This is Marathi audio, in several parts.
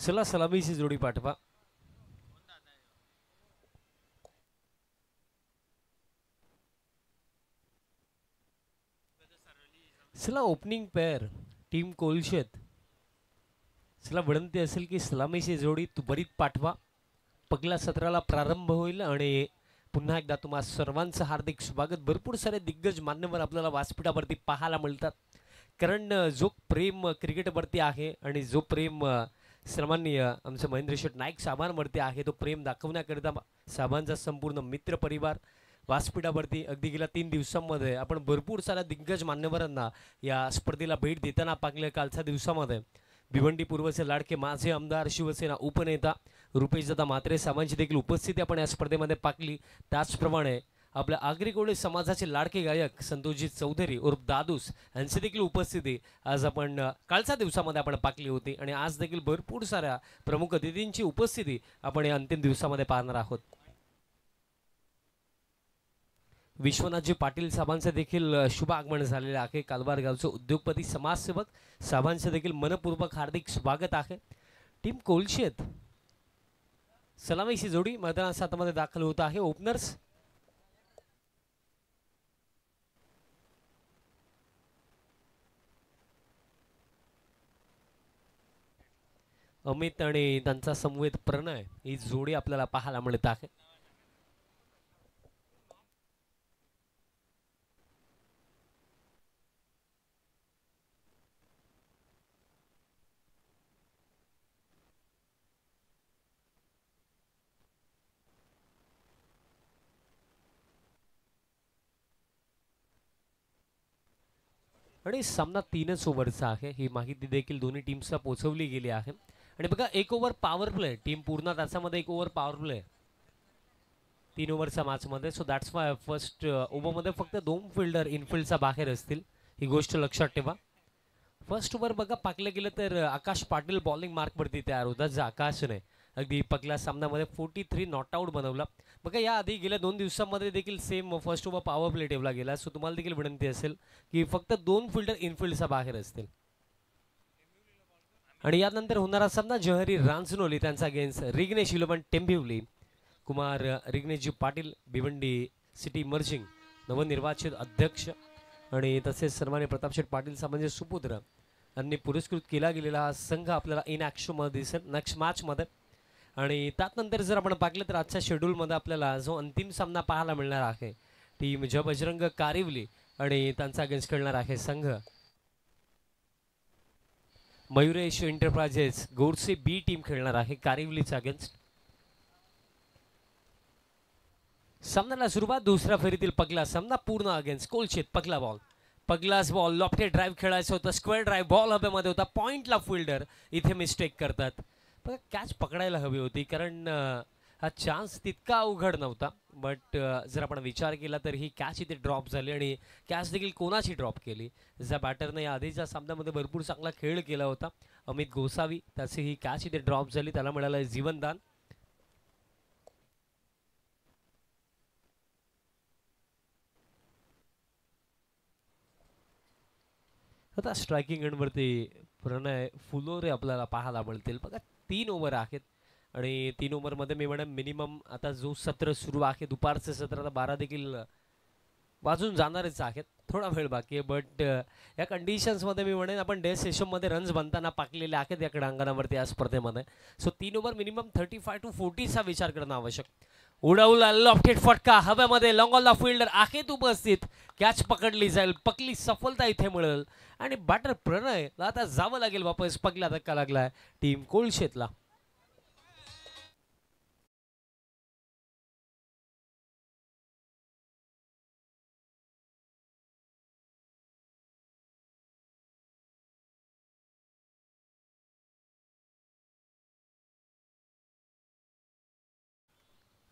चला सलामीची जोडी पाठवा. चला ओपनिंग पेअर टीम कोलशेत. चला विनंती असेल की सलामीची जोडी त्वरित पाठवा. पहिल्या सत्राला प्रारंभ होईल आणि पुन्हा एकदा तुम्हा सर्वांचं हार्दिक स्वागत. भरपूर सारे दिग्गज मान्यवर आपल्याला व्यासपीठावरती पाहायला मिळतात. कारण जो प्रेम क्रिकेटवरती आहे आणि जो प्रेम सर्वांनी आमचं महेंद्र शेठ नाईक साहेबांवरती आहे, तो प्रेम दाखवण्याकरिता साहेबांचा संपूर्ण मित्र परिवार व्यासपीठावरती अगदी गेल्या 3 दिवसांमध्ये आपण भरपूर साऱ्या दिग्गज मान्यवरांना या स्पर्धेला भेट देताना पाहिलं. कालच्या दिवसामध्ये भिवंडी पूर्वचे लाडके माजी आमदार शिवसेना उपनेता रुपेशदादा म्हात्रे साहेबांची देखील उपस्थिती आपण या स्पर्धेमध्ये पाहिली. त्याचप्रमाणे आपल्या आगरी कोळी समाजाचे लाडके गायक संतोषजी चौधरी उर्फ दादूस यांची देखील उपस्थिती आज आपण कालच्या दिवसामध्ये आपण पाहिली होती. आणि आज देखील भरपूर साऱ्या प्रमुख अतिथींची उपस्थिती आपण या अंतिम दिवसामध्ये पाहणार आहोत. विश्वनाथजी पाटील साहेबांचे देखील शुभ आगमन झालेले आहे. कालवार गावचे उद्योगपती समाजसेवक साहेबांचे देखील मनपूर्वक हार्दिक स्वागत आहे. टीम कोलशेत सलामीची जोडी मैदानात सातामध्ये दाखल होत आहे. ओपनर्स अमित आणि त्यांचा समवेत प्रणय ही जोडी आपल्याला पाहायला मिळत आहे. आणि सामना 3च ओव्हरचा आहे ही माहिती देखील दोन्ही टीम्सला पोहोचवली गेली आहे. आणि बघा 1 ओव्हर पॉवर प्ले टीम पूर्ण तासामध्ये 1 ओव्हर पॉवर प्ले 3 ओव्हरच्या मॅचमध्ये. सो दॅट्स वाय फर्स्ट ओव्हरमध्ये फक्त 2 फिल्डर इनफिल्डचा बाहेर असतील, ही गोष्ट लक्षात ठेवा. फर्स्ट ओव्हर बघा पाकलं गेलं तर आकाश पाटील बॉलिंग मार्कवरती तयार होता. जे आकाशने अगदी पहिल्या सामन्यामध्ये 43 नॉट आउट बनवला. बघा या आधी गेल्या 2 दिवसांमध्ये देखील same first over power play ठेवला गेला. सो तुम्हाला देखील विनंती असेल की फक्त 2 फिल्डर इनफिल्डचा बाहेर असतील. आणि यानंतर होणारा सामना जहरी रांजनोली त्यांचा अगेन्स्ट रिग्नेश इलेवन टेंबिवली. कुमार रिग्नेशजी पाटील भिवंडी सिटी मर्जिंग नवनिर्वाचित अध्यक्ष आणि तसेच सन्मान्य प्रतापशेठ पाटील साहेबांचे सुपुत्र यांनी पुरस्कृत केला गेलेला हा संघ आपल्याला इन ॲक्शनमध्ये दिसेल नेक्स्ट मॅचमध्ये. आणि त्यानंतर जर आपण पाहिलं तर आजच्या शेड्यूलमध्ये आपल्याला जो अंतिम सामना पाहायला मिळणार आहे टीम जय बजरंग कारिवली आणि त्यांचा अगेन्स्ट खेळणार आहे संघ मयुरेश एंटरप्राइजेस गोरसे बी टीम खेळणार आहे कारिवलीचा अगेन्स्ट. सामन्याला सुरुवात दुसऱ्या फेरीतील पहिला सामना पूर्ण अगेन्स्ट कोलशेत. पहिलाच बॉल लॉफ्टेड ड्राईव्ह खेळायचा होता. स्क्वेअर ड्राईव्ह बॉल हवेमध्ये होता. पॉइंटला फिल्डर इथे मिस्टेक करतात. बघा कॅच पकडायला हवी होती कारण हा चान्स तितका अवघड नव्हता. बट जर आपण विचार केला तर ही कॅच इथे ड्रॉप झाली आणि कॅच देखील कोणाची ड्रॉप केली. ज्या बॅटरने या आधीच्या सामन्यामध्ये भरपूर चांगला खेळ केला होता अमित गोसावी, त्याची ही कॅच इथे ड्रॉप झाली. त्याला मिळालं जीवनदान. आता स्ट्रायकिंग एंडवरती प्रणय फुलोरे आपल्याला पाहायला मिळतील. बघा 3 ओव्हर आहेत आणि 3 ओव्हरमध्ये मी म्हणेन मिनिमम आता जो सत्र सुरू आहे दुपारचं सत्र आता 12 देखील वाजून जाणारच आहेत. थोडा वेळ बाकी आहे. बट या कंडिशन्समध्ये मी म्हणेन आपण डे सेशनमध्ये रन्स बनताना पाकलेले आहेत या क्रीडांगणावरती या स्पर्धेमध्ये. सो 3 ओव्हर मिनिमम 35 to 40चा विचार करणं आवश्यक. उडवला लॉफ्टेड फटका हव्यामध्ये लॉंगॉलला फिल्डर आहेत उपस्थित. कॅच पकडली जाईल. पकली सफलता इथे मिळेल आणि बॅटर प्रणय आता जावं लागेल वापस. पहिला धक्का लागलाय टीम कोलशेतला.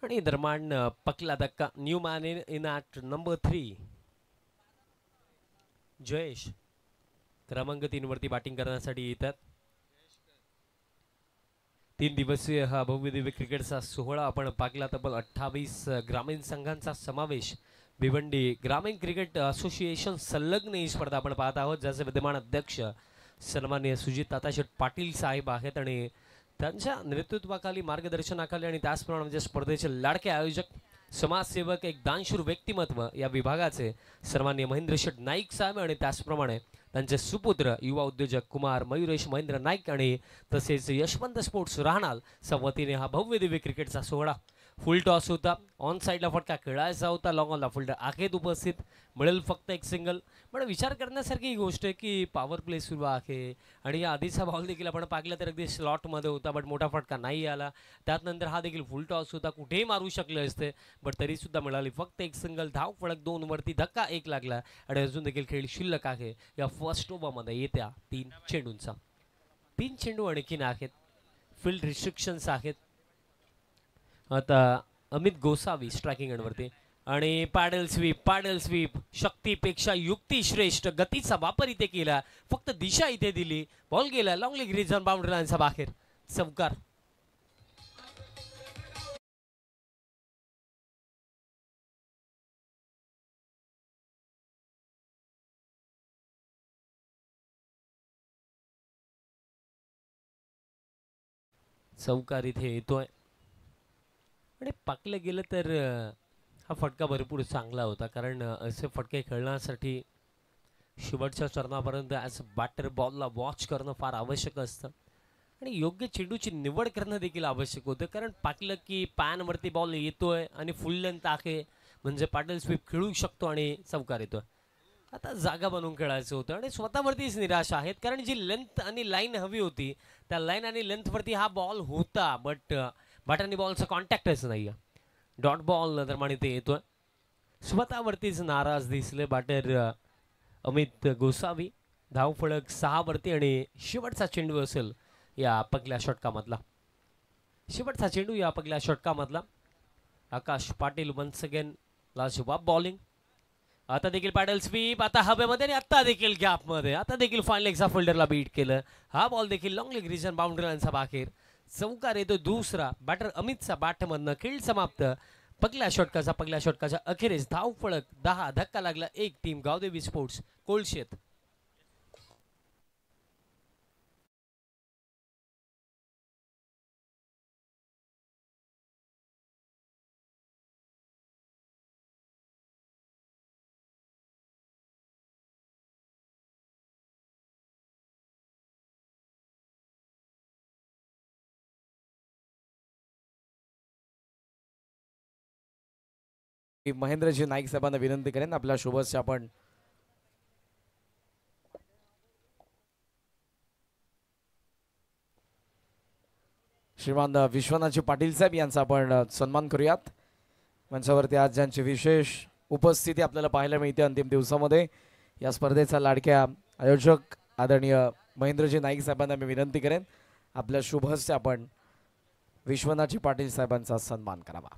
आणि दरम्यान पहिला धक्का new man in at number 3 Jayesh क्रमांक 3 वरती बॅटिंग करण्यासाठी येतात. 3 दिवसीय हा भव्य दिव्य क्रिकेटचा सोहळा आपण पाहिला. तब्बल 28 ग्रामीण संघांचा समावेश भिवंडी ग्रामीण क्रिकेट असोसिएशन संलग्न ही स्पर्धा आपण पाहत आहोत, ज्याचे विद्यमान अध्यक्ष सन्माननीय सुजित ताताशेठ पाटील साहेब आहेत आणि त्यांच्या नेतृत्वाखाली मार्गदर्शनाखाली आणि त्याचप्रमाणे म्हणजे स्पर्धेचे लाडके आयोजक समाजसेवक एक दानशूर व्यक्तिमत्व या विभागाचे सन्माननीय महेंद्र शेठ नाईक साहेब आणि त्याचप्रमाणे त्यांचे सुपुत्र युवा उद्योजक कुमार मयुरेश महेंद्र नाईक आणि तसेच यशवंत स्पोर्ट्स राहणार वतीने हा भव्य दिव्य क्रिकेटचा सोहळा फुल टॉस होता ऑन साईडला फटका खेळायचा होता लॉंग ऑनला फुल आखेत उपस्थित मिळेल फक्त एक सिंगल पण विचार करण्यासारखी ही गोष्ट आहे की पॉवर प्ले सुरू आहे आणि या आधीचा बॉल देखील आपण पाहिला तर अगदी स्लॉटमध्ये होता बट मोठा फटका नाही आला त्यानंतर हा देखील फुल टॉस होता कुठेही मारू शकले असते बट तरीसुद्धा मिळाली फक्त एक सिंगल धाव फळक 2 वरती धक्का 1 लागला आणि अजून देखील खेळ शिल्लक आहे या फर्स्ट ओव्हरमध्ये येत्या 3 चेंडूंचा 3 चेंडू आणखीन आहेत फील्ड रिस्ट्रिक्शन्स आहेत आता अमित गोसावी स्ट्रायकिंग एंडवरती आणि पॅडल स्वीप शक्तीपेक्षा युक्ती श्रेष्ठ गतीचा वापर इथे केला फक्त दिशा इथे दिली बॉल गेला लॉंग लेग रिजन बाउंड्री लाईनचा बाहेर चौकार चौकार इथे येतोय आणि पाकलं गेलं तर हा फटका भरपूर चांगला होता कारण असे फटके खेळण्यासाठी शेवटच्या चरणापर्यंत ॲज बॅटर बॉलला वॉच करणं फार आवश्यक असतं आणि योग्य चेंडूची निवड करणं देखील आवश्यक होतं कारण पाकलं की पॅनवरती बॉल येतोय आणि फुल लेंथ आहे म्हणजे पॅडल स्वीप खेळू शकतो आणि चौकार येतोय आता जागा बनवून खेळायचं होतं आणि स्वतःवरतीच निराश आहेत कारण जी लेंथ आणि लाईन हवी होती त्या लाईन आणि लेंथवरती हा बॉल होता बट बॅटरनी बॉलचा कॉन्टॅक्टच नाही आहे डॉट बॉल दरम्यान ते येतोय स्वतःवरतीच नाराज दिसले बॅटर अमित गोसावी धाव फळक 6 वरती आणि शेवटचा चेंडू असेल या पहिल्या षटकामधला शेवटचा चेंडू या पहिल्या षटकामधला आकाश पाटील वन्स अगेन लाजवाब बॉलिंग आता देखील पॅडल स्वीप आता हवेमध्ये आणि आता देखील गॅपमध्ये आता देखील फाईन लेगचा फिल्डरला बीट केलं हा बॉल देखील लॉंग लेग रिजन बाउंड्री लाईनचा बाहेर चौकार येतो दुसरा बॅटर अमितचा बॅटमधनं खेळ समाप्त पहिल्या षटकाच्या अखेरीस धाव फळक 10 धक्का लागला एक टीम गावदेवी स्पोर्ट्स कोळशेत महेंद्रजी नाईक साहेबांना विनंती करेन आपल्या सोबतचे आपण श्रीमान विश्वनाथजी पाटील साहेब यांचा आपण सन्मान करूयात मंचावरती आज ज्यांची विशेष उपस्थिती आपल्याला पाहायला मिळते अंतिम दिवसामध्ये या स्पर्धेचा लाडक्या आयोजक आदरणीय महेंद्रजी नाईक साहेबांना मी विनंती करेन आपल्या शुभ हस्ते आपण विश्वनाथजी पाटील साहेबांचा सन्मान करावा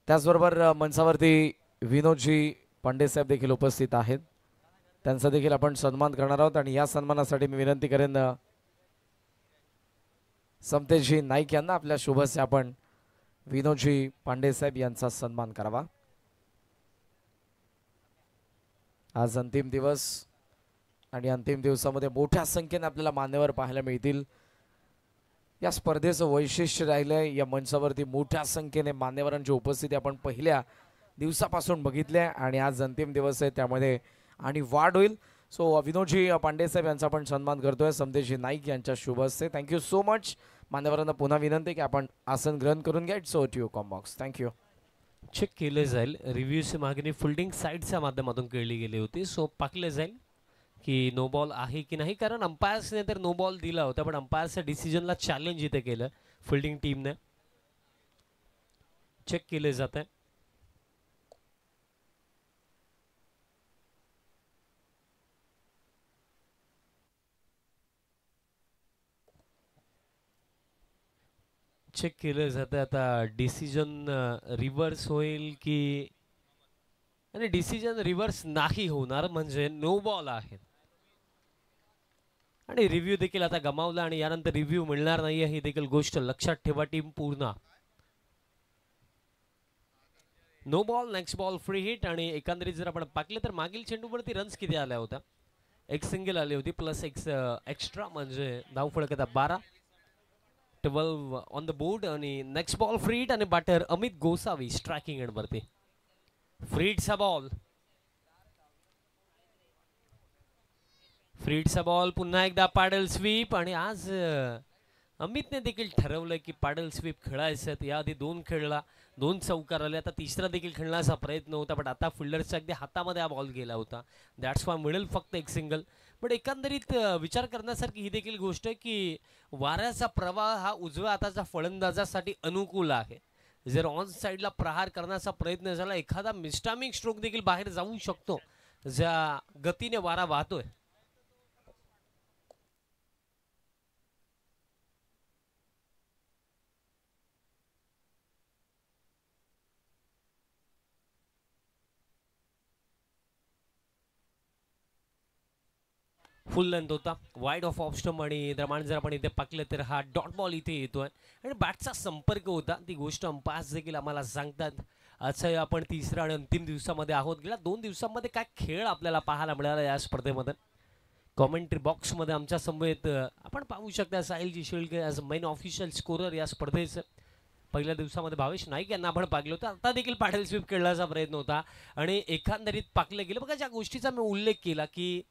त्याचबरोबर मंचावरती विनोदजी पांडे साहेब देखील उपस्थित आहेत त्यांचा देखील आपण सन्मान करणार आहोत आणि या सन्मानासाठी मी विनंती करेन समतेशजी नाईक यांना आपल्या शुभस्य आपण विनोदजी पांडे साहेब यांचा सन्मान करावा आज अंतिम दिवस आणि अंतिम दिवसामध्ये मोठ्या संख्येने आपल्याला मान्यवर पाहायला मिळतील या स्पर्धेचं वैशिष्ट्य राहिलंय या मंचावरती मोठ्या संख्येने मान्यवरांची उपस्थिती आपण पहिल्या दिवसापासून बघितले आणि आज अंतिम दिवस आहे त्यामध्ये आणि वाढ होईल सो विनोदजी पांडे साहेब यांचा आपण सन्मान करतोय समतेशजी नाईक यांच्या शुभ हस्ते थँक्यू सो मच मान्यवरांना पुन्हा विनंती की आपण आसन ग्रहण करून घ्या it's over to you combox thank you check केले जाईल रिव्ह्यूची मागणी फिल्डिंग साईडच्या माध्यमातून केली गेली होती सो पाकले जाईल की नो बॉल आहे की नाही कारण अंपायर्सने तर नो बॉल दिला होता पण अंपायर्सच्या डिसिजनला चॅलेंज इथे केलं फिल्डिंग टीमने चेक केले जात आहे चेक केलं जातं आता डिसिजन रिव्हर्स होईल की आणि डिसिजन रिव्हर्स नाही होणार म्हणजे नो बॉल आहे आणि रिव्ह्यू देखील आता गमावला आणि यानंतर रिव्ह्यू मिळणार नाही ही देखील गोष्ट लक्षात ठेवा टीम पूर्ण no ball. Next ball free hit. आणि एकंदरीत जर आपण पाहिलं तर मागील चेंडूवरती रन्स किती आल्या होत्या? एक सिंगल आली होती प्लस एक एक्स्ट्रा, म्हणजे धावफलक आता 12. 12 ऑन द बोर्ड. आणि नेक्स्ट बॉल फ्री हिट आणि बॅटर अमित गोसावी स्ट्रायकिंग एंडवरती. फ्री हिटचा बॉल. फ्री हिटचा बॉल पुन्हा एकदा पॅडल स्वीप. आणि आज अमितने देखील ठरवलं की पॅडल स्वीप खेळायचं. याआधी 2 खेळला, 2 चौकार आले, आता तिसरा देखील खेळण्याचा प्रयत्न होता, पण आता फिल्डरच्या अगदी हातामध्ये हा बॉल गेला होता. दॅट्स वाय मिळेल फक्त एक सिंगल. पण एकंदरीत विचार करण्यासारखी ही देखील गोष्ट आहे की वाऱ्याचा प्रवाह हा उजव्या हाताच्या फलंदाजासाठी अनुकूल आहे. जर ऑन साईडला प्रहार करण्याचा प्रयत्न झाला, एखादा मिस्टामिंग स्ट्रोक देखील बाहेर जाऊ शकतो ज्या गतीने वारा वाहतोय. फुल लेंथ होता, वाईड ऑफ ऑफ स्टंप. आणि दरम्यान जर आपण इथे पाहिलं तर हा डॉट बॉल इथे येतोय आणि बॅटचा संपर्क होता, ती गोष्ट अंपायर्स देखील आम्हाला सांगतात. असं आपण तिसऱ्या आणि अंतिम दिवसामध्ये आहोत. गेल्या 2 दिवसांमध्ये काय खेळ आपल्याला पाहायला मिळाला या स्पर्धेमध्ये. कॉमेंट्री बॉक्समध्ये आमच्या समवेत आपण पाहू शकता साहिलजी Shelke as main official scorer या स्पर्धेचं. पहिल्या दिवसामध्ये भावेश नाईक यांना आपण पाहिलं होतं, आता देखील पॅडल स्वीप खेळण्याचा प्रयत्न होता आणि एकंदरीत पाकलं गेलं. बघा, ज्या गोष्टीचा मी उल्लेख केला की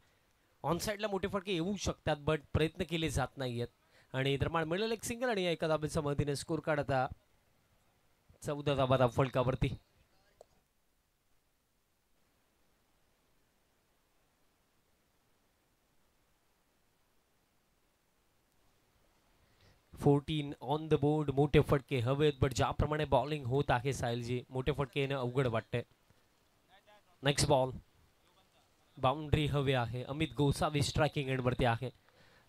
ऑन साईडला मोठे फटके येऊ शकतात, बट प्रयत्न केले जात नाहीयेत. आणि दरम्यान मिळेल एक सिंगल आणि एका धाब्याच्या मदतीने स्कोर कार्ड आता 14 धाबा फलकावरती. Fourteen on the board. मोठे फटके हवेत, बट ज्याप्रमाणे बॉलिंग होत आहे साहिलजी, मोठे फटके येणं अवघड वाटतंय. Next ball. बाउंड्री हवे आहे. अमित गोसावी स्ट्रायकिंग एंडवरती आहे.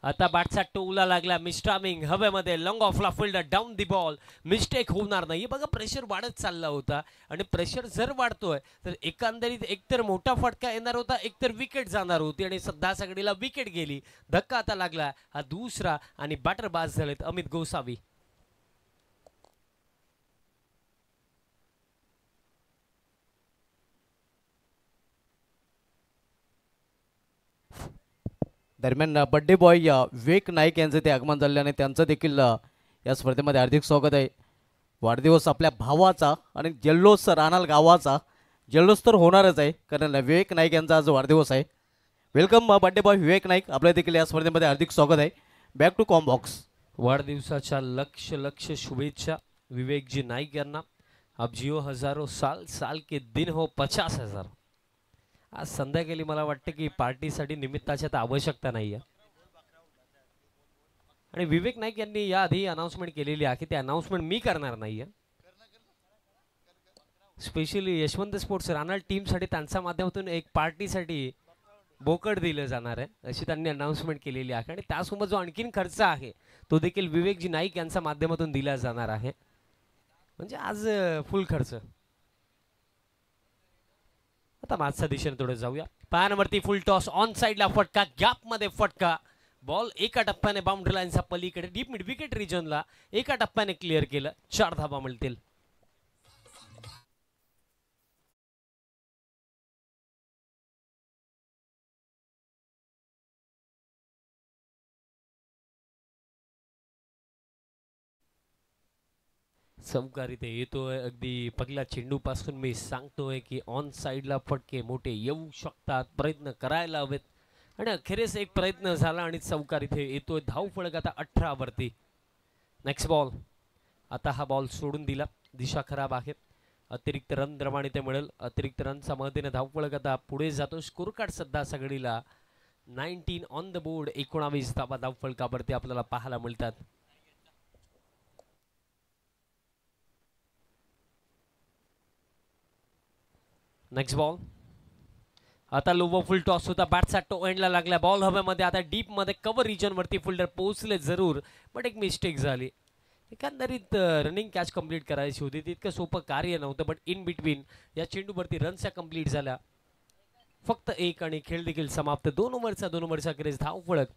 आता बॅटचा टोला लागला. मिस्टामिंग हवेमध्ये लॉंग ऑफला fielder down the ball. Mistake होणार नाही. बघा, प्रेशर वाढत चालला होता आणि प्रेशर जर वाढतोय तर एकंदरीत एकतर मोठा फटका येणार होता, एकतर विकेट जाणार होती. आणि सध्या सगळीला विकेट गेली. धक्का आता लागला, हा दुसरा, आणि बॅटर बाद झालेत अमित गोसावी. दरम्यान बड्डे बॉय विवेक नाईक यांचं ते आगमन झाले आणि त्यांचं देखील या स्पर्धेमध्ये हार्दिक स्वागत आहे. वाढदिवस आपल्या भावाचा आणि जल्लोष राहणार गावाचा. जल्लोष तर होणारच आहे, कारण विवेक नाईक यांचा आज वाढदिवस आहे. Welcome birthday boy Vivek Naik, आपल्या देखील या स्पर्धेमध्ये हार्दिक स्वागत आहे. Back to combox. वाढदिवसाच्या लक्ष शुभेच्छा विवेकजी नाईक यांना. अब जिओ हजारो साल, साल के दिन हो 50,000. आज संध्याकाळी मला वाटतं की पार्टीसाठी निमित्ताची आता आवश्यकता नाही आहे. आणि विवेक नाईक यांनी याआधी अनाउन्समेंट केलेली आहे, ते अनाउन्समेंट मी करणार नाही आहे. स्पेशली यशवंत स्पोर्ट्स राहणार टीमसाठी त्यांच्या माध्यमातून एक पार्टीसाठी बोकड दिलं जाणार आहे, अशी त्यांनी अनाउन्समेंट केलेली आहे. आणि त्यासोबत जो आणखीन खर्च आहे तो देखील विवेकजी नाईक यांच्या माध्यमातून दिला जाणार आहे. म्हणजे आज फुल खर्च. आता मागच्या दिशेने थोडं जाऊया. पायावरती फुल टॉस. ऑन साईडला फटका, गॅप मध्ये फटका. बॉल एका टप्प्याने बाउंड्री लाईनच्या पलीकडे डीप मिड विकेट रिजनला एका टप्प्याने क्लिअर केलं. 4 धाबा मिळतील. चौकार इथे येतोय. अगदी पहिल्या चेंडूपासून मी सांगतोय की ऑन साईडला फटके मोठे येऊ शकतात, प्रयत्न करायला हवेत. आणि अखेरीस एक प्रयत्न झाला आणि चौकार इथे येतोय. धाव फलक आता 18 वरती. Next ball. आता हा बॉल सोडून दिला, दिशा खराब आहे. अतिरिक्त रन द्रमाण इथे मिळेल. अतिरिक्त रनच्या मदतीने धाव फलक आता पुढे जातो. स्कोर कार्ड सध्या सगळीला 19 ऑन द बोर्ड. 19 धावा धाव फलकावरती आपल्याला पाहायला मिळतात. Next ball. आता लोवर फुल टॉस होता. बॅटचा टो एंडला लागला. बॉल हवेमध्ये. आता डीप मध्ये कव्हर रिजन वरती फिल्डर पोहोचले जरूर, बट एक मिस्टेक झाली. एकंदरीत रनिंग कॅच कंप्लीट करायची होती, तितकं सोपं कार्य नव्हतं. बट इन बिटवीन या चेंडूवरती रन्स कंप्लीट झाल्या फक्त 1 आणि खेळ देखील समाप्त. 2 ओव्हरचा क्रेज धाव फलक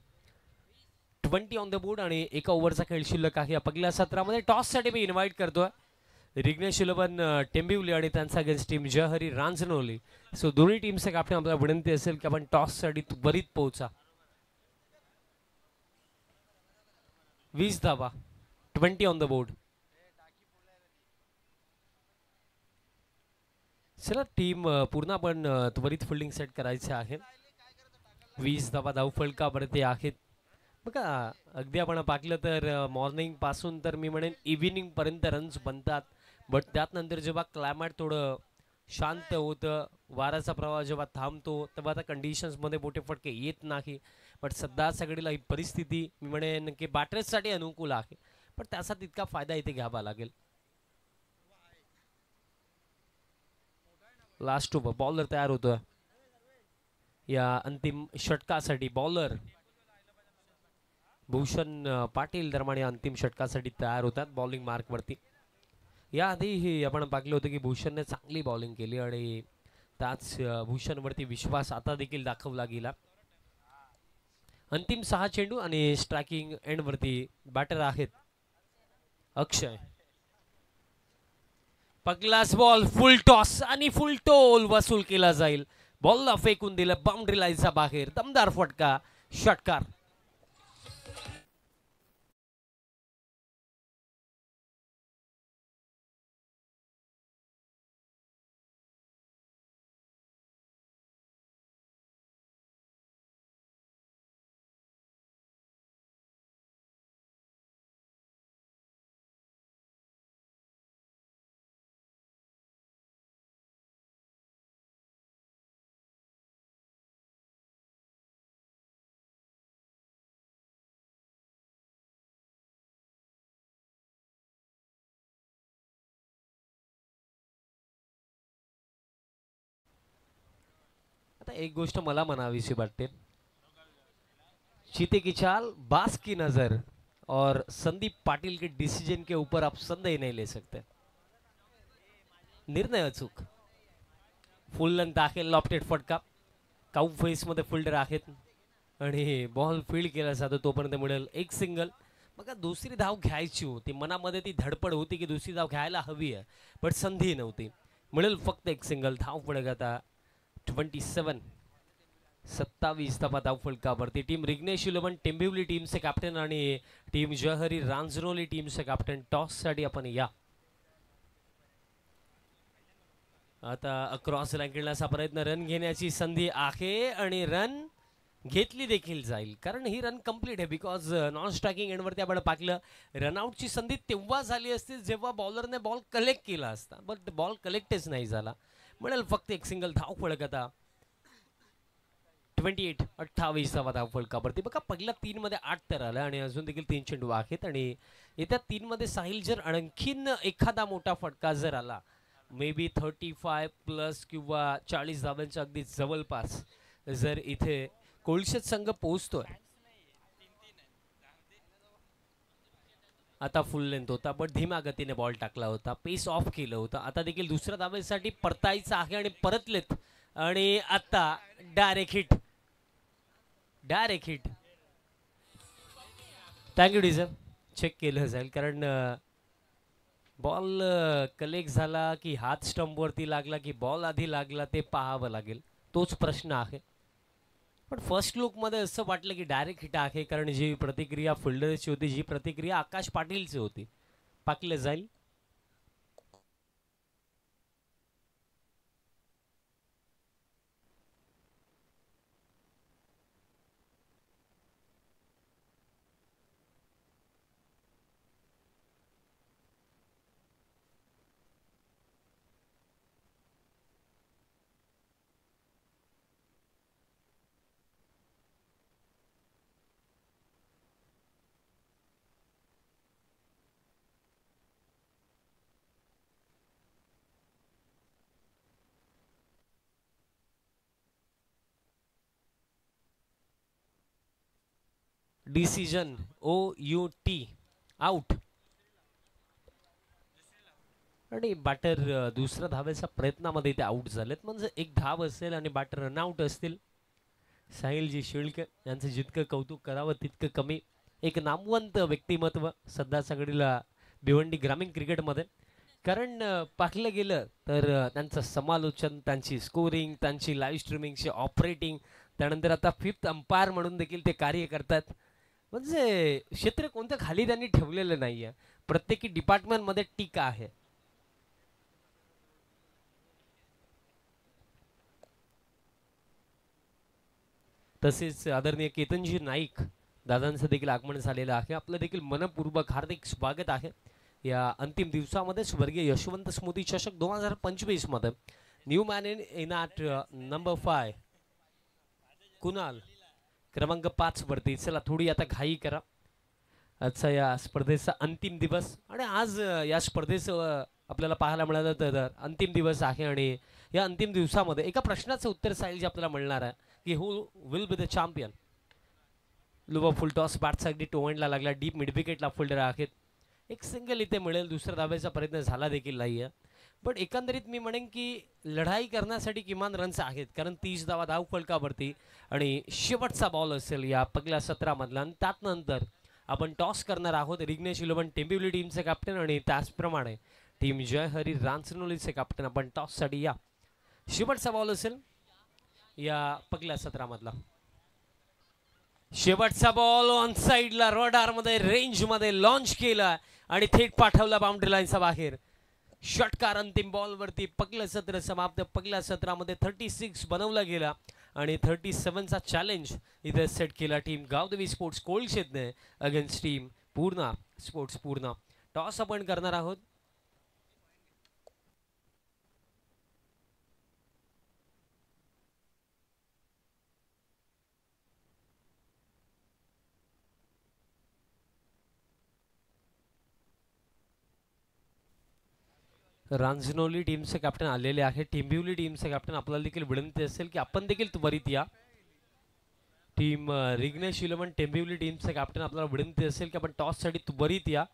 20 ऑन द बोर्ड आणि 1 ओव्हरचा खेळ शिल्लक आहे. या पहिल्या सत्रामध्ये टॉस साठी मी इन्व्हाइट करतोय रिग्नेश इलेवन टेंबिवली आणि त्यांचा अगेन्स्ट टीम जहरी रांजनोली. सो दोन्ही टीमचे कॅप्टन आपल्याला विनंती असेल की आपण टॉससाठी त्वरित पोहोचा. 20 धावा, 20 ऑन द बोर्ड. चला टीम पूर्ण आपण त्वरित फिल्डिंग सेट करायचे आहे. 20 धावा धावफलकावरती आहेत. बघा अगदी आपण पाहिलं तर मॉर्निंग पासून तर मी म्हणेन इव्हिनिंग पर्यंत रन्स बनतात. बट त्यानंतर जेव्हा क्लायमेट थोडं शांत होतं, वाऱ्याचा प्रवाह जेव्हा थांबतो तेव्हा आता कंडिशन्समध्ये मोठे फटके येत नाही. बट सध्या सगळीला ही परिस्थिती मी म्हणेन की बॅटर्ससाठी अनुकूल आहे. पण त्याचा तितका फायदा इथे घ्यावा लागेल. लास्ट ओव्हर बॉलर तयार होतोय या अंतिम षटकासाठी. बॉलर भूषण पाटील दरम्यान या अंतिम षटकासाठी तयार होतात बॉलिंग मार्कवरती. याआधीही आपण पाहिलं होतं की भूषणने चांगली बॉलिंग केली आणि त्याच भूषणवरती विश्वास आता देखील दाखवला गेला. अंतिम 6 चेंडू आणि स्ट्रायकिंग एंडवरती बॅटर आहेत अक्षय. पगलास बॉल, फुल टॉस आणि फुल टोल वसूल केला जाईल. बॉलला फेकून दिलं बाउंड्री लाईनच्या बाहेर. दमदार फटका, षटकार. आता एक गोष्ट मला म्हणावीशी वाटते, चीते की चाल, बास की नजर और संदीप पाटिल के डिसीजन के ऊपर आप संदेह नहीं ले सकते. निर्णय अचूक. फुल लेंथ आहे, लॉफ्टेड फटका. काऊ फेस मध्ये फिल्डर आहेत आणि बॉल फील्ड केला जातो तोपर्यंत मिळेल एक सिंगल. बघा दुसरी धाव घ्यायची होती, मनामध्ये ती धडपड होती की दुसरी धाव घ्यायला हवी आहे, पण संधी नव्हती. मिळेल फक्त एक सिंगल. धाव पडेल आता 27 धावा धावफलकावरती. टीम रिग्नेश इलेवन टेंबिवली टीमचे कॅप्टन आणि टीम जहरी रांजनोली टीमचे कॅप्टन टॉस साठी आपण या. आता क्रॉस लाईन खेळण्याचा प्रयत्न, रन घेण्याची संधी आहे आणि रन घेतली देखील जाईल कारण ही रन कंप्लीट आहे. बिकॉज नॉन स्ट्रायकिंग एंडवरती आपण पाहिलं रनआउटची संधी तेव्हा झाली असती जेव्हा बॉलरने बॉल कलेक्ट केला असता, बट बॉल कलेक्टच नाही झाला. मिळेल फक्त एक सिंगल. धाव फलक आता 28 धावा धावफलकावरती. बघा पहिल्या 3 मध्ये 8 तर आलं आणि अजून देखील 3 चेंडू आहेत आणि येत्या 3 मध्ये साहिल जर आणखीन एखादा मोठा फटका जर आला, मे बी 35 प्लस किंवा 40 धावांच्या अगदी जवळपास जर इथे कोळशेत संघ पोहोचतोय. आता फुल लेंथ होता बट धीम्या गतीने बॉल टाकला होता, पेस ऑफ केलं होतं. आता देखील दुसऱ्या धावेसाठी परतायचं आहे आणि परतलेत आणि आता डायरेक्ट हिट. थँक्यू डीजर. चेक केलं जाईल कारण बॉल कलेक्ट झाला की हात स्टंपवरती लागला की बॉल आधी लागला ते पाहावं लागेल, तोच प्रश्न आहे. पण फर्स्ट लुकमध्ये असं वाटलं की डायरेक्ट हिट आहे कारण जी प्रतिक्रिया फिल्डरची होती, जी प्रतिक्रिया आकाश पाटीलची होती, पाकलं जाईल. Decision OUT out. आणि बॅटर दुसऱ्या धावेच्या प्रयत्नामध्ये ते आउट झालेत, म्हणजे एक धाव असेल आणि बॅटर रनआउट असतील. साहिलजी शिळके यांचं जितकं कौतुक करावं तितकं कमी. एक नामवंत व्यक्तिमत्व सध्या सगळीला भिवंडी ग्रामीण क्रिकेटमध्ये. कारण पाहिलं गेलं तर त्यांचं समालोचन, त्यांची स्कोरिंग, त्यांची लाईव्ह स्ट्रीमिंगची ऑपरेटिंग, त्यानंतर आता फिफ्थ अंपायर म्हणून देखील ते कार्य करतात. म्हणजे क्षेत्र कोणतं खाली त्यांनी ठेवलेलं नाहीये. प्रत्येकी डिपार्टमेंटमध्ये टीका आहे. तसेच आदरणीय केतनजी नाईक दादांचं देखील आगमन झालेलं आहे. आपलं देखील मनपूर्वक हार्दिक स्वागत आहे या अंतिम दिवसामध्ये स्वर्गीय यशवंत स्मृती चषक 2025 मध्ये. New man in at number 5 Kunal क्रमांक 5 वरती. चला थोडी आता घाई करा. आजचा या स्पर्धेचा अंतिम दिवस आणि आज या स्पर्धेचं आपल्याला पाहायला मिळालं तर अंतिम दिवस आहे आणि या अंतिम दिवसामध्ये एका प्रश्नाचं उत्तर साईल जे आपल्याला मिळणार आहे की who will be the champion. Lower full toss बॅटचा अगदी टोवंडला लागला. डीप मिड विकेटला फिल्डर आहेत. एक सिंगल इथे मिळेल. दुसऱ्या धाब्याचा प्रयत्न झाला देखील नाही आहे. पण एकंदरीत मी म्हणेन की लढाई करण्यासाठी किमान रन्स आहेत कारण 30 धावा धाव फलकावरती आणि शेवटचा बॉल असेल या पहिल्या सत्रामधला आणि त्यानंतर आपण टॉस करणार आहोत. रिग्नेश इलेव्हन टेंबिवली टीमचे कॅप्टन आणि त्याचप्रमाणे टीम जय हरी रांचनोलीचे कॅप्टन. आपण टॉससाठी या. शेवटचा बॉल असेल या पहिल्या सत्रामधला. शेवटचा बॉल ऑन साइडला रडारमध्ये रेंजमध्ये लॉन्च केला आणि थेट पाठवला बाउंड्री लाईनच्या बाहेर. षटकार अंतिम बॉलवरती पहिलं सत्र समाप्त. पहिल्या सत्रामध्ये 36 बनवला गेला आणि 37चा चॅलेंज इथे सेट केला टीम गावदेवी स्पोर्ट्स कोळशेतने against team Purna sports Purna. Toss आपण करणार आहोत. रांजनोली टीमचे कॅप्टन आलेले आहे. टेंबिवली टीमचे कॅप्टन आपल्याला देखील विनंती असेल की आपण देखील त्वरित या. टीम रिग्नेश इलेव्हन टेंबिवली टीमचे कॅप्टन आपल्याला विनंती असेल की आपण टॉससाठी त्वरित या.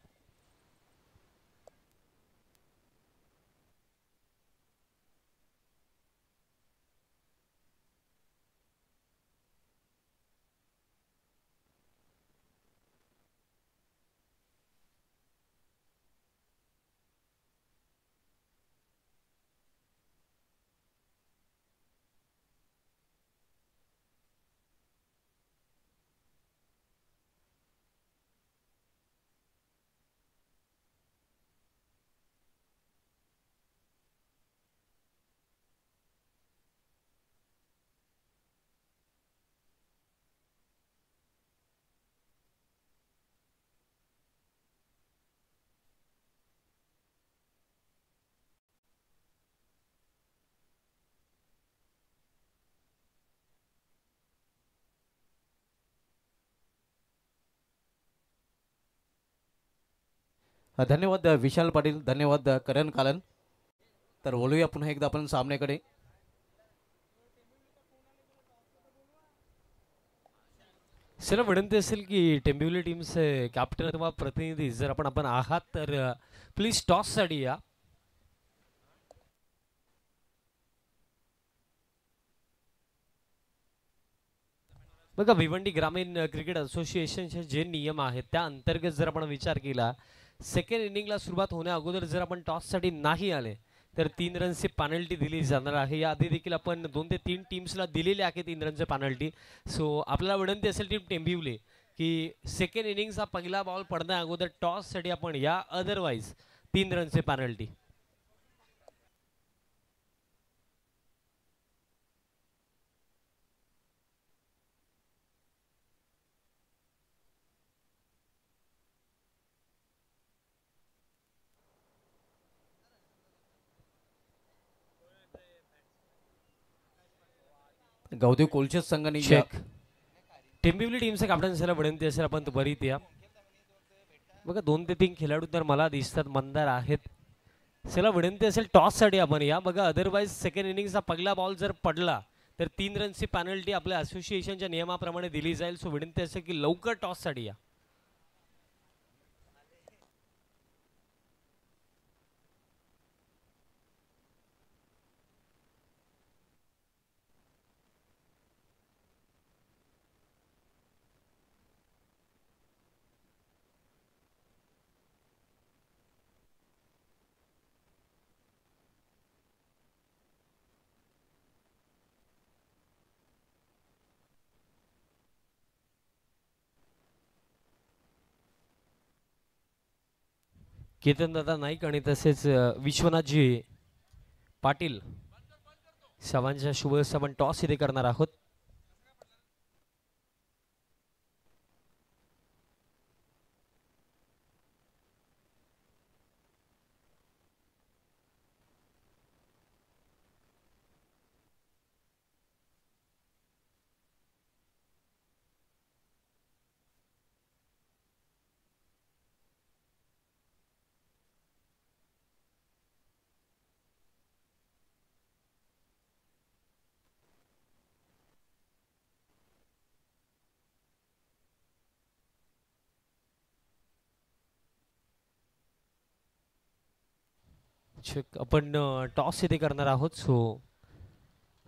धन्यवाद विशाल पाटील. धन्यवाद करण कालन. तर बोलूया पुन्हा एकदा आपण सामन्याकडे. सर विनंती असेल की टेंबिवली टीमचे कॅप्टन अथवा प्रतिनिधी जर आपण आहात तर प्लीज टॉससाठी या. बघा भिवंडी ग्रामीण क्रिकेट असोसिएशनचे जे नियम आहेत त्या अंतर्गत जर आपण विचार केला सेकंड इनिंगला सुरुवात होण्या अगोदर जर आपण टॉससाठी नाही आले तर 3 रनची पेनल्टी दिली जाणार आहे. याआधी देखील आपण 2 ते 3 टीम्सला दिलेली आहे 3 रनची पेनल्टी. सो आपल्याला विनंती असेल टीम टेंबिवली की सेकंड इनिंगचा पहिला बॉल पडण्या अगोदर टॉससाठी आपण या. अदरवाईज 3 रनची पेनल्टी. गावदेवी कोलशेत संघाने चेक. टेंबिवली टीमचं कॅप्टन असायला विनंती असेल आपण त्वरित या. बघा 2 ते 3 खेळाडू तर मला दिसतात मंदार आहेत. चला विनंती असेल टॉससाठी आपण या. बघा अदरवाईज सेकंड इनिंगचा पहिला बॉल जर पडला तर 3 रनची पेनल्टी आपल्या असोसिएशनच्या नियमाप्रमाणे दिली जाईल. सो विनंती असेल की लवकर टॉससाठी या. केतनदादा नाईक आणि तसेच विश्वनाथजी पाटील सर्वांच्या शुभ आपण टॉस इथे करणार आहोत. आपण टॉस इथे करणार आहोत. सो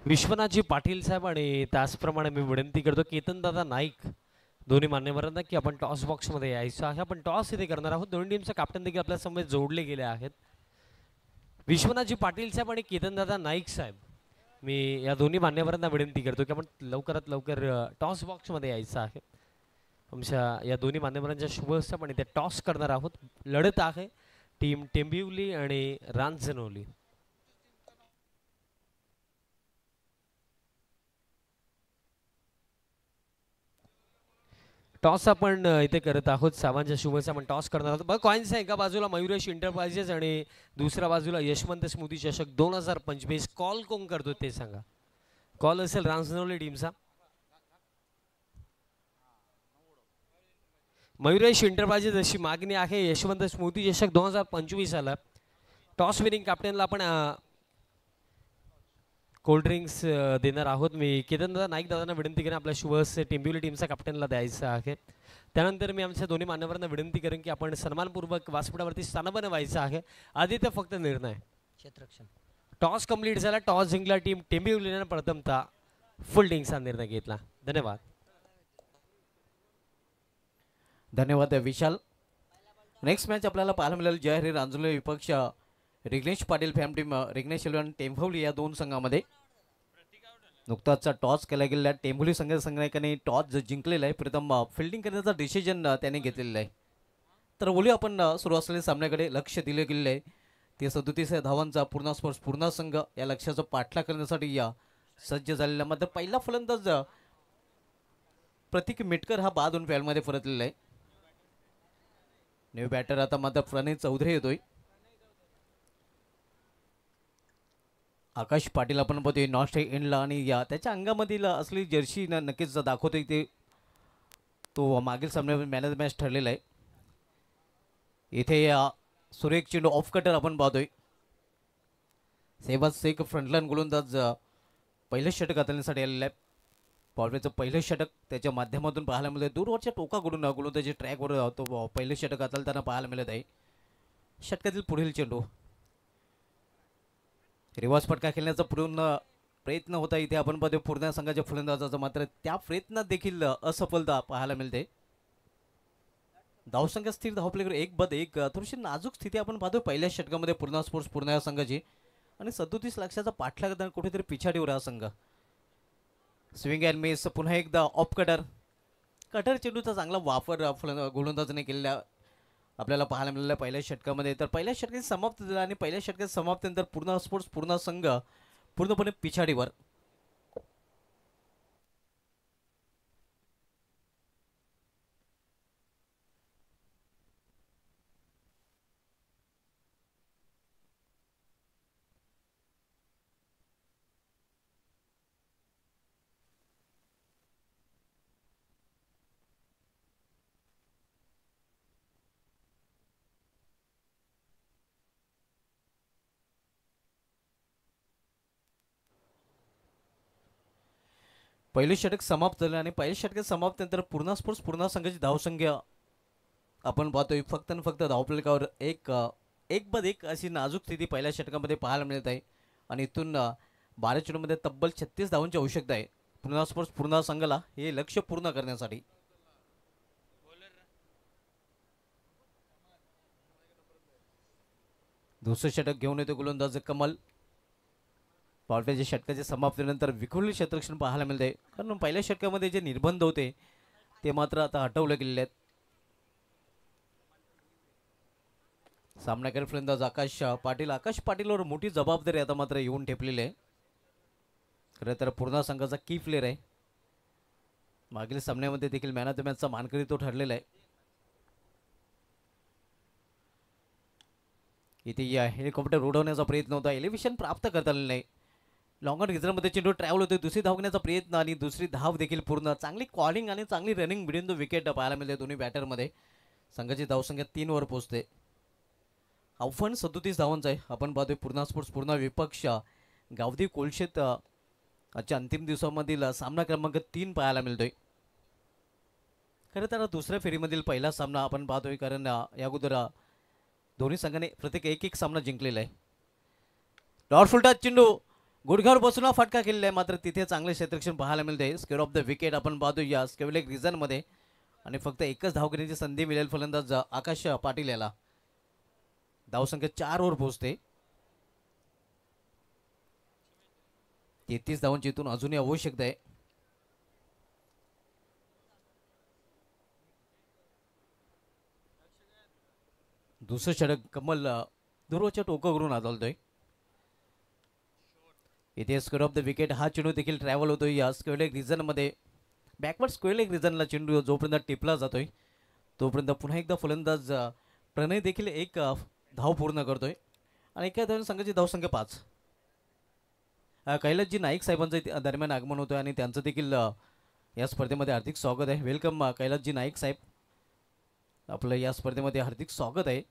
विश्वनाथजी पाटील साहेब आणि त्याचप्रमाणे मी विनंती करतो केतनदादा नाईक दोन्ही मान्यवरांना की आपण टॉस बॉक्समध्ये यायचं आहे. आपण टॉस इथे करणार आहोत. दोन्ही टीमचे कॅप्टन देखील आपल्या समोर जोडले गेले आहेत. विश्वनाथजी पाटील साहेब आणि केतनदादा नाईक साहेब, मी या दोन्ही मान्यवरांना विनंती करतो की आपण लवकरात लवकर टॉस बॉक्समध्ये यायचं आहे. आमच्या या दोन्ही मान्यवरांच्या शुभ हस्ते आणि ते टॉस करणार आहोत. लढत आहे टीम टेंबिवली आणि रांजणोली. टॉस आपण इथे करत आहोत. सावांच्या शुभेच्छा आपण टॉस करणार आहोत. बघा कॉइन्स आहे एका बाजूला मयुरेश एंटरप्राइजेस आणि दुसऱ्या बाजूला यशवंत स्मृती चषक 2025. कॉल कोण करतो ते सांगा. कॉल असेल रांजणोली टीमचा. मयुरेश एंटरप्राइजेस अशी मागणी आहे. यशवंत स्मृती चषक 2025 आला. टॉस विनिंग कॅप्टनला आपण कोल्ड ड्रिंक्स देणार आहोत. मी केतनदादा नाईक दादांना विनंती करेन आपल्या शुभ हस्ते टेंबिवली टीमचा कॅप्टनला द्यायचं आहे. त्यानंतर मी आमच्या दोन्ही मान्यवरांना विनंती करेन की आपण सन्मानपूर्वक व्यासपीठावरती स्थानपन्न व्हायचं आहे. आदित्य फक्त निर्णय क्षेत्ररक्षण. टॉस कंप्लीट झाला. टॉस जिंकला टीम टेंबिवलीने प्रथमतः फिल्डिंगचा निर्णय घेतला. धन्यवाद. धन्यवाद विशाल. नेक्स्ट मॅच आपल्याला पाहायला मिळेल जय हरी रांजणोली विपक्ष रिग्नेश पाटील फॅम टीम रिग्नेश आणि टेंभोली या दोन संघामध्ये. नुकताच टॉस केला गेलेला टेंभोली संघाने टॉस जिंकलेला आहे. प्रथम फिल्डिंग करण्याचा डिसिजन त्याने घेतलेला आहे. तर बोलूया आपण सुरू असलेल्या सामन्याकडे. लक्ष दिले गेलेले आहे. ते 37 धावांचा पूर्ण स्पर्श पूर्ण संघ या लक्ष्याचा पाठलाग करण्यासाठी या सज्ज झालेला. मात्र पहिला फलंदाज प्रतीक मिटकर हा बाद होऊन फॅलमध्ये परतलेला आहे. न्यू बॅटर आता मात्र प्रणय चौधरी येतोय. आकाश पाटील आपण बघतोय नॉस्ट एंडला आणि या त्याच्या अंगामधील असली जर्सी नक्कीच दाखवतोय. ते तो मागील सामन्यात मॅन ऑफ द मॅच ठरलेला आहे. इथे सुरेख चेंडू ऑफ कटर आपण पाहतोय. सेहबाज शेख फ्रंटलाईन गोलंदाज पहिलं षटक हाताळण्यासाठी आलेलं आहे. पॉलवेचं पहिलं षटक त्याच्या माध्यमातून पाहायला मिळत आहे. दूरवरच्या टोकाकडून गोलंदाजी ट्रॅकवर तो पहिलं षटक हाताळताना पाहायला मिळत आहे. षटकातील पुढील चेंडू रिवर्स फटका खेळण्याचा पूर्ण प्रयत्न होता. इथे आपण पाहतो पूर्ण संघाच्या फलंदाजाचा, मात्र त्या प्रयत्नात देखील असफलता पाहायला मिळते. धावसंख्या स्थिर धावपलीकडे 1-1. थोडीशी नाजूक स्थिती आपण पाहतो पहिल्या षटकामध्ये पूर्ण स्पोर्ट्स पूर्ण या संघाची आणि 37 लक्षाचा पाठलाग कुठेतरी पिछाडीवर हा संघ. Swing and miss. पुन्हा एकदा ऑफ कटर चेंडूचा चांगला वापर गोलंदाजाने केलेला आपल्याला पाहायला मिळाला पहिल्या षटकामध्ये. तर पहिल्या षटकात समाप्त झाला आणि पहिल्या षटकात समाप्तीनंतर पूर्ण स्पोर्ट्स पूर्ण संघ पूर्णपणे पिछाडीवर. पहिलं षटक समाप्त झालं आणि पहिल्या षटकात समाप्तीनंतर पूर्ण स्पोर्ट्स पूर्ण संघाची धावसंख्या आपण पाहतोय फक्त आणि फक्त धावफलकावर 1-1 अशी नाजूक स्थिती पहिल्या षटकामध्ये पाहायला मिळत आहे. आणि इथून 12 चेंडूमध्ये तब्बल 36 धावांची आवश्यकता आहे पूर्ण स्पोर्ट्स पूर्ण संघाला हे लक्ष्य पूर्ण करण्यासाठी. दुसरं षटक घेऊन येतो गोलंदाज कमल. पॉलवेच्या षटकाच्या समाप्तीनंतर विखुरलेले क्षेत्ररक्षण पाहायला मिळते, कारण पहिल्या षटकामध्ये जे निर्बंध होते ते मात्र आता हटवले गेलेले आहेत. सामनाकडे फलंदाज आकाश पाटीलवर मोठी जबाबदारी आता मात्र येऊन ठेपलेली आहे. खरं तर पूर्ण संघाचा की प्लेअर आहे. मागील सामन्यामध्ये देखील मॅन ऑफ द मॅचचा मानकरी तो ठरलेला आहे. इथे या हेलिकॉप्टर उडवण्याचा प्रयत्न होता, एलिव्हेशन प्राप्त करता आलेलं नाही. लॉंग ऑन रिझर्वमध्ये चेंडू ट्रॅव्हल होते, दुसरी धाव घेण्याचा प्रयत्न आणि दुसरी धाव देखील पूर्ण. चांगली कॉलिंग आणि चांगली रनिंग मिळून तो विकेट पाहायला मिळते दोन्ही बॅटरमध्ये. संघाची धावसंख्या 3 वर पोहोचते. अवफण 37 धावांचा आहे. आपण पाहतोय पूर्णा स्पोर्ट्स पूर्ण विपक्ष गावदी कोलशेत आजच्या अंतिम दिवसामधील सामना क्रमांक 3 पाहायला मिळतोय. खरं तर दुसऱ्या फेरीमधील पहिला सामना आपण पाहतोय, कारण या अगोदर दोन्ही संघाने प्रत्येक एक सामना जिंकलेला आहे. डॉट फुलटा चेंडू गुडघ्यावर बसून फटका केलेला आहे, मात्र तिथे चांगले क्षेत्ररक्षण पाहायला मिळते. स्क्वेअर ऑफ द विकेट आपण पाहतोय या स्केवलेक रिझनमध्ये, आणि फक्त एकच धाव घेण्याची संधी मिळेल फलंदाज आकाश पाटील याला. धावसंख्या 4 वर पोहोचते. 33 धावांची इथून अजूनही आवश्यकता आहे. दुसरं षटक कमल दुर्वाच्या टोकावरून आदळतोय. इथे स्क्वेअर ऑफ द विकेट हा चेंडू देखील ट्रॅव्हल होतोय या स्क्वेअर रिझनमध्ये. बॅकवर्ड स्क्वेअर रिझनला चेंडू जोपर्यंत टिपला जातोय तोपर्यंत पुन्हा एकदा फलंदाज प्रणय देखील एक धाव पूर्ण करतोय, आणि एका धावून संघाची धावसंख्या 5. कैलासजी नाईक साहेबांचं दरम्यान आगमन होतोय, आणि त्यांचं देखील या स्पर्धेमध्ये हार्दिक स्वागत आहे. वेलकम कैलासजी नाईक साहेब, आपलं या स्पर्धेमध्ये हार्दिक स्वागत आहे.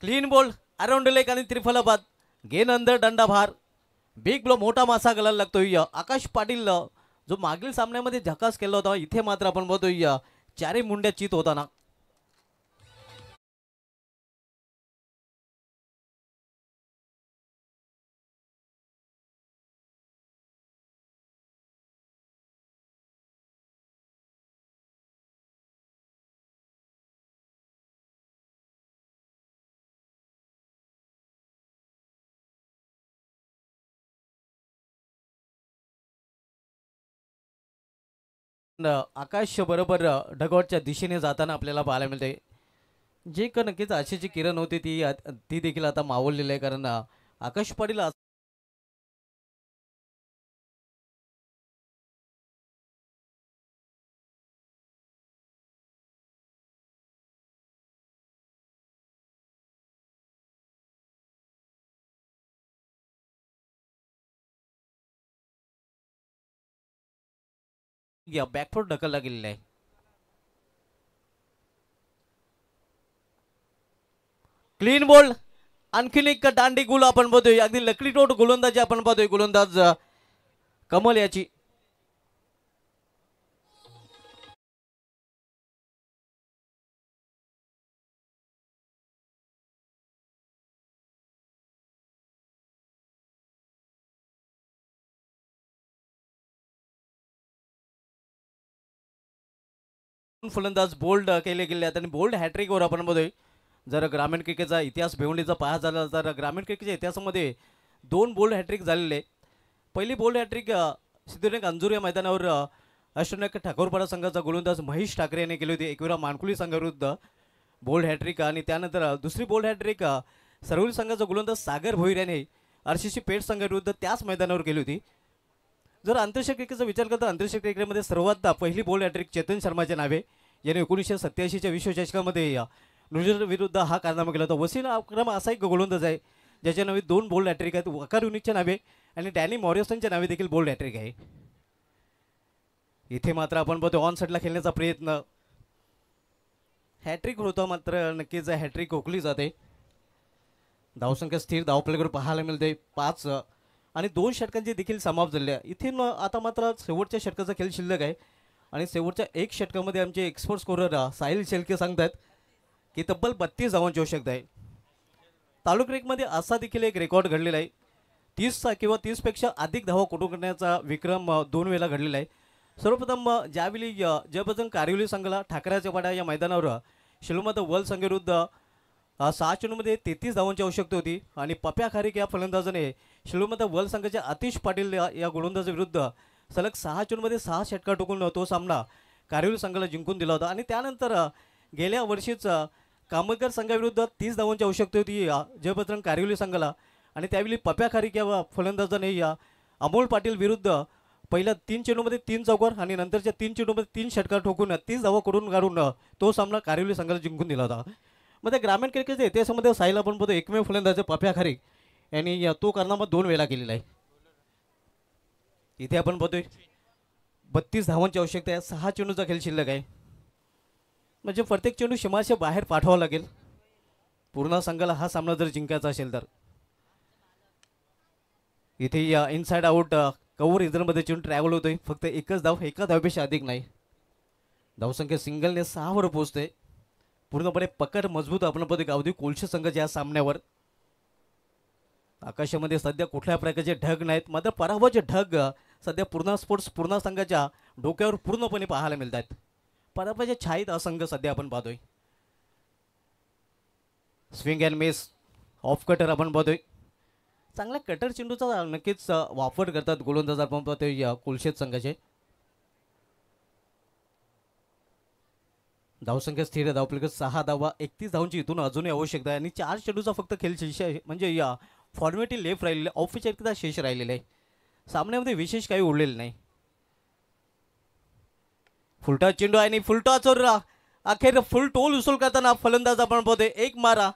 क्लीन बॉल अराउंड लेग आणि त्रिफलाबाद गेन अंदर दंडाभार. बिग ब्लो मोठा मासा गलायला लागतोय. आकाश पाटील जो मागील सामन्यामध्ये झकास केला होता, इथे मात्र आपण बघतोय चारी मुंड्या चित होताना. आकाश बरोबर ढगॉटच्या दिशेने जाताना आपल्याला पाहायला मिळते. जे नक्कीच आशेची किरण होती ती देखील आता मावळलेली आहे, कारण आकाश पाटील बॅकफूट ढकलला गेलेला आहे. क्लीन बॉल आणखीन एक दांडी गुल आपण बघतोय. अगदी लकडी टोट गोलंदाजी आपण पाहतोय, गोलंदाज कमल याची. फलंदाज बोल्ड केले गेले आहेत, आणि बोल्ड हॅट्रिकवर आपण बघतोय. जर ग्रामीण क्रिकेटचा इतिहास भिवंडीचा पाहा झाला तर ग्रामीण क्रिकेटच्या इतिहासामध्ये 2 बोल्ड हॅट्रिक झालेले. पहिली बोल्ड हॅट्रिक सिद्धुनायक अंजूर या मैदानावर अष्टनायक ठाकूरपाडा संघाचा गोलंदाज महेश ठाकरे यांनी केली होती. एकविरा मानकुली संघाविरुद्ध बोल्ड हॅट्रिक, आणि त्यानंतर दुसरी बोल्ड हॅट्रिक सरवली संघाचा गोलंदाज सागर भोईर याने आरसीसी पेठ संघाविरुद्ध त्याच मैदानावर केली होती. जर आंतरराष्ट्रीय क्रिकेटचा विचार करता आंतरराष्ट्रीय क्रिकेटमध्ये सर्वात पहिली बोल्ड हॅट्रिक चेतन शर्माच्या नावे, याने 1987च्या विश्वचषकामध्ये न्यूझीलंड विरुद्ध हा कारनामा केला होता. वसीम अक्रम असा एक गोलंदाज आहे ज्याच्या नावे 2 बोल्ड हॅट्रिक आहेत. वकार युनिकच्या नावे आणि डॅनी मॉरिसनच्या नावे देखील बोल्ड हॅट्रिक आहे. इथे मात्र आपण बघतो ऑन साईडला खेळण्याचा प्रयत्न, हॅट्रिक होतो मात्र नक्कीच हॅट्रिक ओकली जाते. धावसंख्या स्थिर धावपलीकडे पाहायला मिळते 5, आणि 2 षटकांची देखील समाप्त झाले. इथे आता मात्र शेवटच्या षटकाचा खेळ शिल्लक आहे, आणि शेवटच्या 1 षटकामध्ये आमचे एक्सपर्ट स्कोरर साहिल शेलके सांगतात की तब्बल 32 धावांची आवश्यकता आहे. तालुका क्रिकेटमध्ये असा देखील एक रेकॉर्ड घडलेला आहे. 30 किंवा 30पेक्षा अधिक धावा कुटुंब करण्याचा विक्रम 2 वेळेला घडलेला आहे. सर्वप्रथम ज्यावेळी जयबजरंग कारिवली संघाला ठाकराच्या पाडा या मैदानावर शिलोमात वर्ल्ड संघाविरुद्ध 6 चेंडूमध्ये 33 धावांची आवश्यकता होती, आणि पप्या खारीक या फलंदाजाने शिलोमात वर्ल्ड संघाच्या आतिश पाटील या गोलंदाजाविरुद्ध सलग 6 चेंडूमध्ये 6 षटका टोकून तो सामना कारिवली संघाला जिंकून दिला होता. आणि त्यानंतर गेल्या वर्षीच कामतकर संघाविरुद्ध 30 धावांची आवश्यकता होती जयपत्रंग कारिवली संघाला. आणि त्यावेळी पप्या खारीक या फलंदाजाने अमोल पाटील विरुद्ध पहिल्या 3 चेंडूमध्ये 3 चौकार आणि नंतरच्या 3 चेंडूमध्ये 3 षटकार ठोकून 30 धावा करून काढून तो सामना कारिवली संघाला जिंकून दिला होता. मग ग्रामीण क्रिकेटच्या इतिहासामध्ये साहिल आपण बघतो एकमेव फलंदाज पप्या खारीक यांनी तो कारनामा 2 वेळा केलेला आहे. इथे आपण बघतोय 32 धावांची आवश्यकता आहे. 6 चेंडूचा खेळ शिल्लक आहे. म्हणजे प्रत्येक चेंडू सीमाशे बाहेर पाठवावा लागेल पूर्ण संघाला हा सामना जर जिंकायचा असेल तर. इथे इनसाइड आउट कव्हर इजरमध्ये चेंडू ट्रॅव्हल होतोय. फक्त एकच धाव, एका धावेपेक्षा अधिक नाही. धावसंख्या सिंगलने 6 वर पोहोचते. पूर्णपणे पकड मजबूत आपण बघतो गावदेवी कोळशे संघाच्या या सामन्यावर. आकाशामध्ये सध्या कुठल्या प्रकारचे ढग नाहीत. मात्र पराभवाचे ढग सध्या पूर्णा स्पोर्ट्स पूर्णा संघाच्या डोक्यावर पूर्णपणे पाहायला मिळत आहेत. पराभवाच्या छायेत हा संघ सध्या आपण पाहतोय. Swing and miss off cutter आपण पाहतोय. चांगल्या कटर चेंडूचा नक्कीच वापर करतात गोलंदाज आपण पाहतोय कोलशेत संघाचे. धावसंख्या स्थिर धावपलक 6 धावा, 31 धावांची इथून अजूनही आवश्यकता आहे. आणि 4 चेंडूचा फक्त खेळ शेष आहे. म्हणजे या फॉर्मॅटिव्ह लेफ्ट राहिलेले औपचारिकता शेष राहिलेले आहे. सामन्यामध्ये विशेष काही उरलेलं नाही. फुलटा चेंडू आहे आणि फुलटाचवर अखेर फुल टोल उचल करताना फलंदाज आपण पाहतोय. एक मारा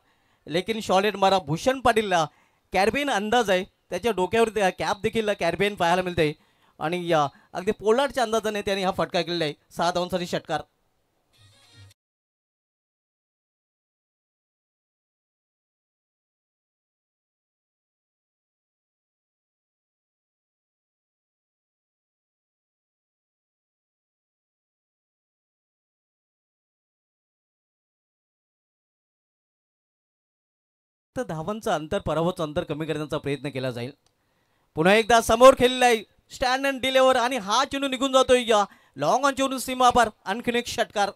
लेकिन शॉर्टेड मारा भूषण पाटीलला कॅरबेन अंदाज आहे. त्याच्या डोक्यावर कॅप देखील कॅरबेन पाहायला मिळते. आणि या अगदी पोलार्डच्या अंदाजाने त्याने हा फटका केलेला आहे. 6 धावांसाठी षटकार. धावांचं अंतर पराभवाचं अंतर कमी करण्याचा प्रयत्न केला जाईल. पुन्हा एकदा समोर खेळलेला आहे स्टँड अँड डिलेवर आणि हा चेंडू निघून जातोय या लॉंग ऑन चेंडू सीमा पार. आणखीन एक षटकार.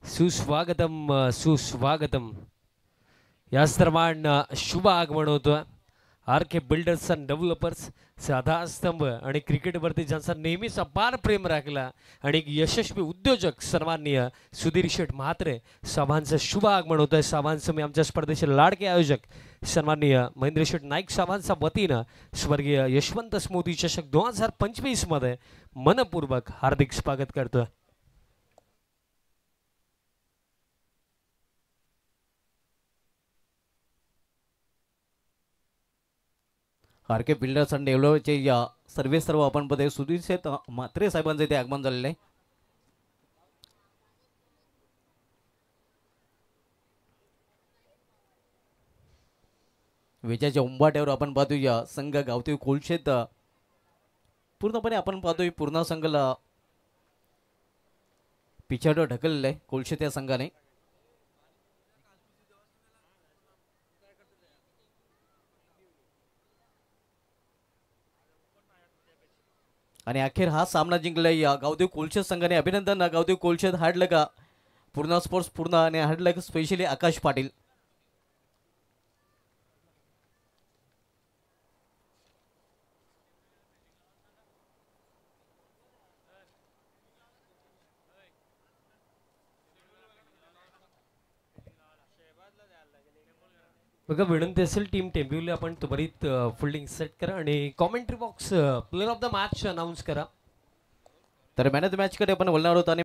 सुस्वागतम सुस्वागतम. याच दरम्यान शुभ आगमन होतं R K builders and developers साधा स्तंभ आणि क्रिकेटवरती ज्यांचा नेहमीच अपार प्रेम राखला आणि एक यशस्वी उद्योजक सन्माननीय सुधीर शेठ म्हात्रे साहेबांचं शुभ आगमन होतं आहे. साहेबांचं मी आमच्या स्पर्धेचे लाडके आयोजक सन्माननीय महेंद्र शेठ नाईक साहेबांच्या वतीनं स्वर्गीय यशवंत स्मृती चषक 2025 मध्ये मनपूर्वक हार्दिक स्वागत करतोय. आर के बिल्डर्स अँड डेव्हलपरचे या सर्व आपण पदे सुधीर शेठ म्हात्रे साहेबांचे ते आगमन झालेलं आहे. विजयाच्या उंबाट्यावर आपण पाहतोय या संघ गावतोय कोलशेत. पूर्णपणे आपण पाहतोय पूर्ण संघाला पिछाडीवर ढकललेलं आहे कोलशेत या संघाने. आणि अखेर हा सामना जिंकलाय या गावदेव कोलशेत संघाने. अभिनंदन गावदेव कोलशेत. हार्डलं का पूर्णा स्पोर्ट्स पूर्ण आणि हार्डलं का स्पेशली आकाश पाटील. बघा विनंती असेल टीम टेंबिवली आपण त्वरित फिल्डिंग सेट करा आणि commentary box player of the match announce करा. तर मॅन ऑफ द मॅच कडे आपण बोलणार आहोत आणि